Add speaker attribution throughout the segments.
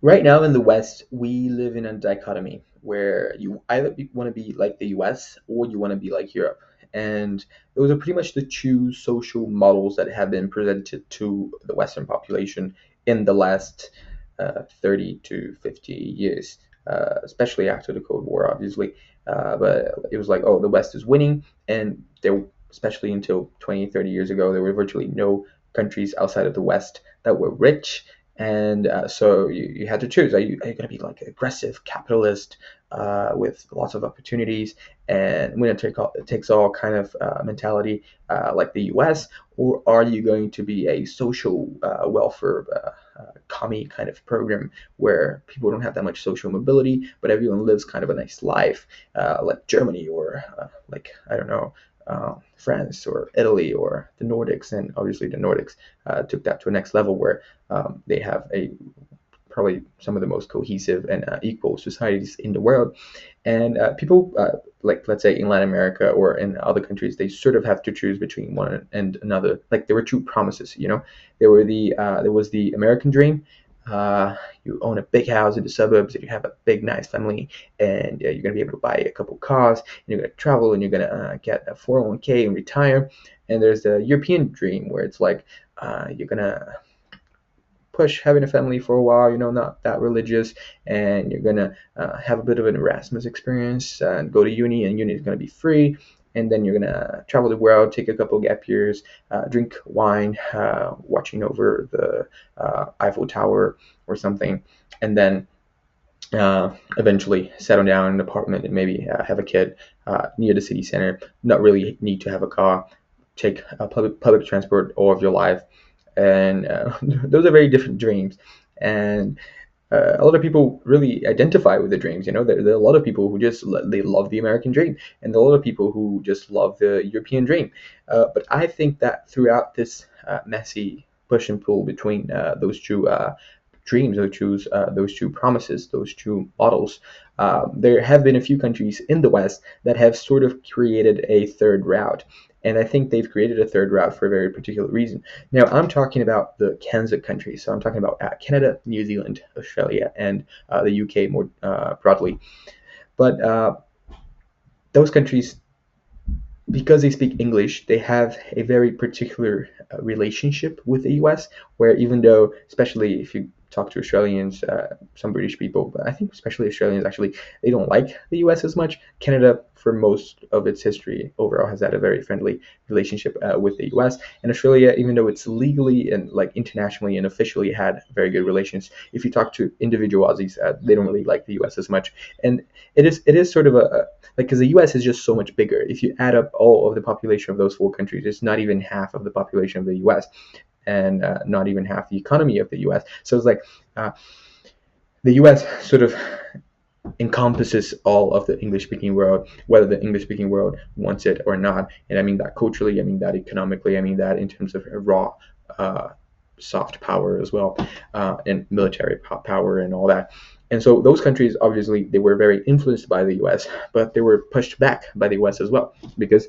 Speaker 1: Right now in the West, we live in a dichotomy where you either want to be like the US or you want to be like Europe. And those are pretty much the two social models that have been presented to the Western population in the last 30 to 50 years, especially after the Cold War, obviously. But it was like, oh, the West is winning. And there, especially until 20, 30 years ago, there were virtually no countries outside of the West that were rich, and so you had to choose. Are you going to be like an aggressive capitalist with lots of opportunities and winner takes all kind of mentality like the US, or are you going to be a social welfare commie kind of program where people don't have that much social mobility, but everyone lives kind of a nice life, like Germany or like I don't know. France or Italy or the Nordics, and obviously the Nordics took that to a next level where they have a probably some of the most cohesive and equal societies in the world. And people, like let's say in Latin America or in other countries, they sort of have to choose between one and another. Like there were two promises, you know. There was the American dream. You own a big house in the suburbs, and you have a big, nice family, and you're gonna be able to buy a couple cars, and you're gonna travel, and you're gonna get a 401k and retire. And there's the European dream where it's like you're gonna push having a family for a while, you know, not that religious, and you're gonna have a bit of an Erasmus experience and go to uni, and uni is gonna be free. And then you're gonna travel the world, take a couple of gap years, drink wine, watching over the Eiffel Tower or something, and then eventually settle down in an apartment and maybe have a kid near the city center. Not really need to have a car. Take public transport all of your life, and those are very different dreams. And a lot of people really identify with the dreams. You know, there are a lot of people who just they love the American dream, and there are a lot of people who just love the European dream. But I think that throughout this messy push and pull between those two dreams, those two promises, those two models, there have been a few countries in the West that have sort of created a third route. And I think they've created a third route for a very particular reason. Now, I'm talking about the CANZUK countries. So I'm talking about Canada, New Zealand, Australia, and the UK more broadly. But those countries, because they speak English, they have a very particular relationship with the US, where even though, especially if you talk to Australians, some British people, but I think especially Australians actually, they don't like the US as much. Canada, for most of its history overall, has had a very friendly relationship with the US. And Australia, even though it's legally and like internationally and officially had very good relations, if you talk to individual Aussies, they don't really like the US as much. And it is sort of a like because the U.S. is just so much bigger. If you add up all of the population of those four countries, it's not even half of the population of the U.S. and not even half the economy of the U.S. So it's like the U.S. sort of encompasses all of the English-speaking world, whether the English-speaking world wants it or not. And I mean that culturally, I mean that economically, I mean that in terms of raw uh, soft power as well, and military power and all that. And so those countries, obviously, they were very influenced by the U.S., but they were pushed back by the U.S. as well, because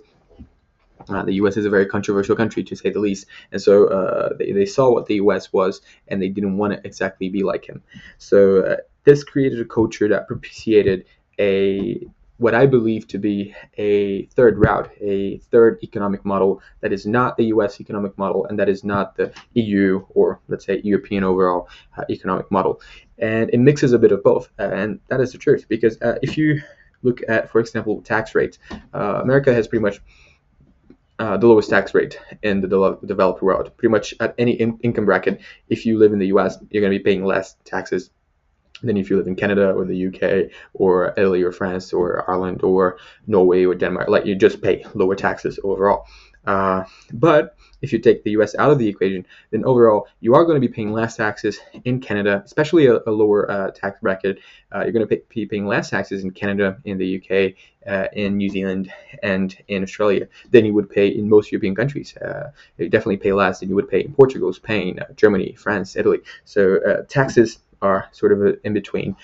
Speaker 1: the U.S. is a very controversial country, to say the least. And so they saw what the U.S. was, and they didn't want to exactly be like him. So this created a culture that propitiated a what I believe to be a third route, a third economic model that is not the U.S. economic model, and that is not the EU, or let's say European overall economic model. And it mixes a bit of both, and that is the truth. Because if you look at, for example, tax rates, America has pretty much the lowest tax rate in the developed world. Pretty much at any income bracket, if you live in the U.S., you're going to be paying less taxes than if you live in Canada or the UK or Italy or France or Ireland or Norway or Denmark. Like you just pay lower taxes overall. But if you take the US out of the equation, then overall you are going to be paying less taxes in Canada, especially a lower tax bracket. You're going to be paying less taxes in Canada, in the UK, in New Zealand, and in Australia than you would pay in most European countries. You definitely pay less than you would pay in Portugal, Spain, Germany, France, Italy. So taxes are sort of in between.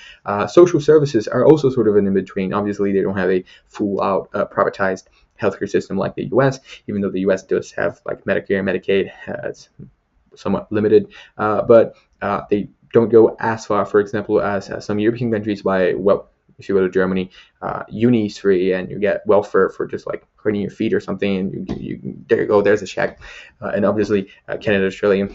Speaker 1: Social services are also sort of an in between. Obviously, they don't have a full out privatized healthcare system like the U.S., even though the U.S. does have like Medicare and Medicaid. It's somewhat limited, but they don't go as far, for example, as some European countries. By, well, if you go to Germany, uni is free, and you get welfare for just like cleaning your feet or something. And there you go, there's a check. And obviously, Canada, Australia,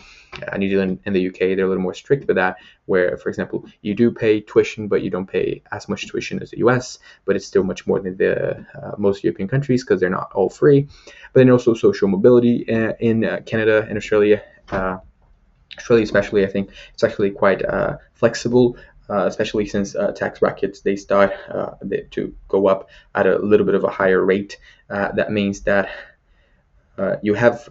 Speaker 1: New Zealand, and the UK, they're a little more strict with that. Where, for example, you do pay tuition, but you don't pay as much tuition as the US, but it's still much more than the most European countries, because they're not all free. But then also social mobility in Canada and Australia. Australia especially, I think it's actually quite flexible, especially since tax brackets, they start to go up at a little bit of a higher rate. That means that you have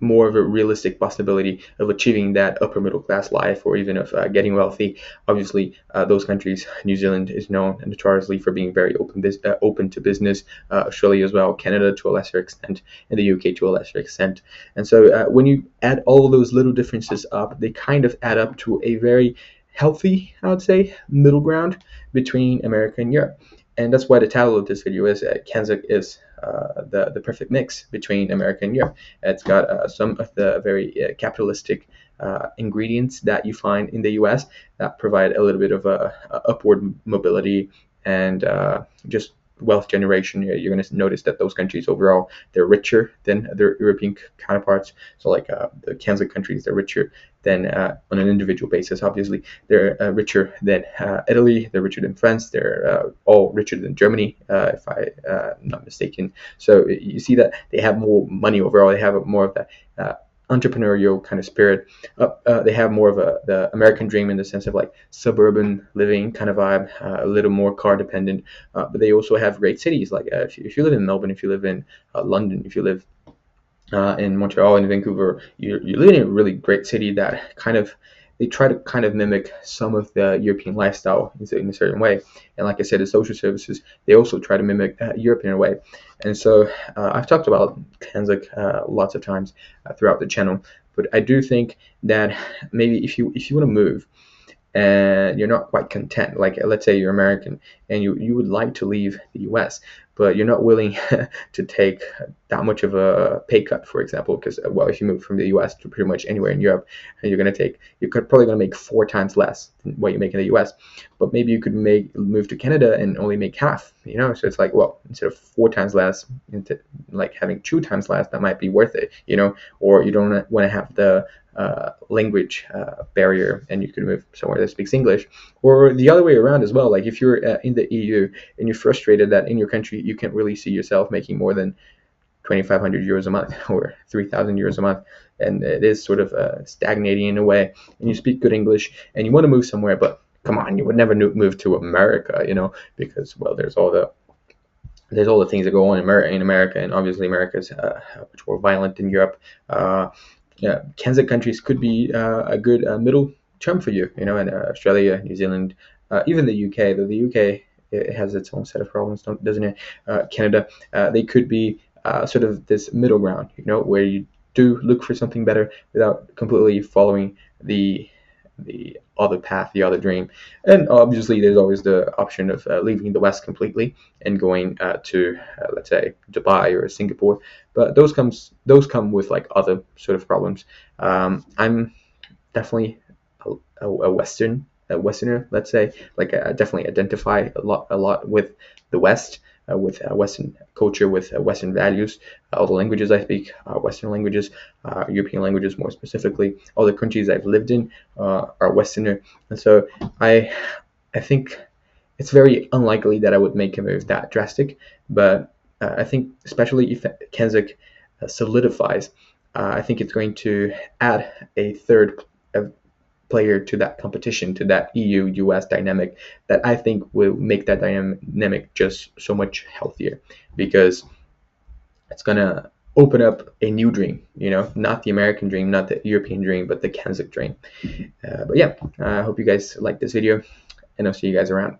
Speaker 1: more of a realistic possibility of achieving that upper middle class life, or even of getting wealthy. Obviously, those countries, New Zealand is known notoriously for being very open to business. Australia as well, Canada to a lesser extent, and the UK to a lesser extent. And so when you add all those little differences up, they kind of add up to a very healthy, I would say, middle ground between America and Europe. And that's why the title of this video is CANZUK is the perfect mix between America and Europe. It's got some of the very capitalistic ingredients that you find in the US that provide a little bit of a upward mobility and just wealth generation. You're going to notice that those countries overall, they're richer than their European counterparts. So like the CANZUK countries, they're richer than on an individual basis. Obviously, they're richer than Italy, they're richer than France, they're all richer than Germany, if I'm not mistaken. So you see that they have more money overall. They have more of that entrepreneurial kind of spirit. They have more of the American dream in the sense of like suburban living kind of vibe, a little more car dependent. But they also have great cities. Like if you live in Melbourne, if you live in London, if you live in Montreal and Vancouver, you live in a really great city that kind of, they try to kind of mimic some of the European lifestyle in a certain way. And like I said, the social services, they also try to mimic Europe in a way. And so I've talked about CANZUK lots of times throughout the channel, but I do think that maybe if you want to move and you're not quite content, like let's say you're American and you would like to leave the US, but you're not willing to take that much of a pay cut, for example, because, well, if you move from the US to pretty much anywhere in Europe, and you're probably going to make 4 times less than what you make in the US. But maybe you could move to Canada and only make half, so it's like, well, instead of 4 times less, like having 2 times less, that might be worth it, or you don't want to have the language barrier, and you can move somewhere that speaks English, or the other way around as well. Like if you're in the EU and you're frustrated that in your country you can't really see yourself making more than 2,500 euros a month or 3,000 euros a month, and it is sort of stagnating in a way, and you speak good English and you want to move somewhere, but come on, you would never move to America, because, well, there's all the things that go on in America, and obviously America is much more violent than Europe. CANZUK countries could be a good middle term for you, and Australia, New Zealand, even the UK, though the UK, it has its own set of problems, doesn't it? Canada, they could be sort of this middle ground, where you do look for something better without completely following the other path, the other dream. And obviously there's always the option of leaving the West completely and going to let's say Dubai or Singapore, but those come with like other sort of problems. I'm definitely a Westerner, let's say. Like I definitely identify a lot with the West, with Western culture, with Western values. All the languages I speak are Western languages, European languages more specifically. All the countries I've lived in are Westerner, and so I think it's very unlikely that I would make a move that drastic. But I think, especially if CANZUK solidifies, I think it's going to add a third player to that competition, to that EU-US dynamic, that I think will make that dynamic just so much healthier, because it's gonna open up a new dream, not the American dream, not the European dream, but the CANZUK dream. But yeah, I hope you guys like this video, and I'll see you guys around.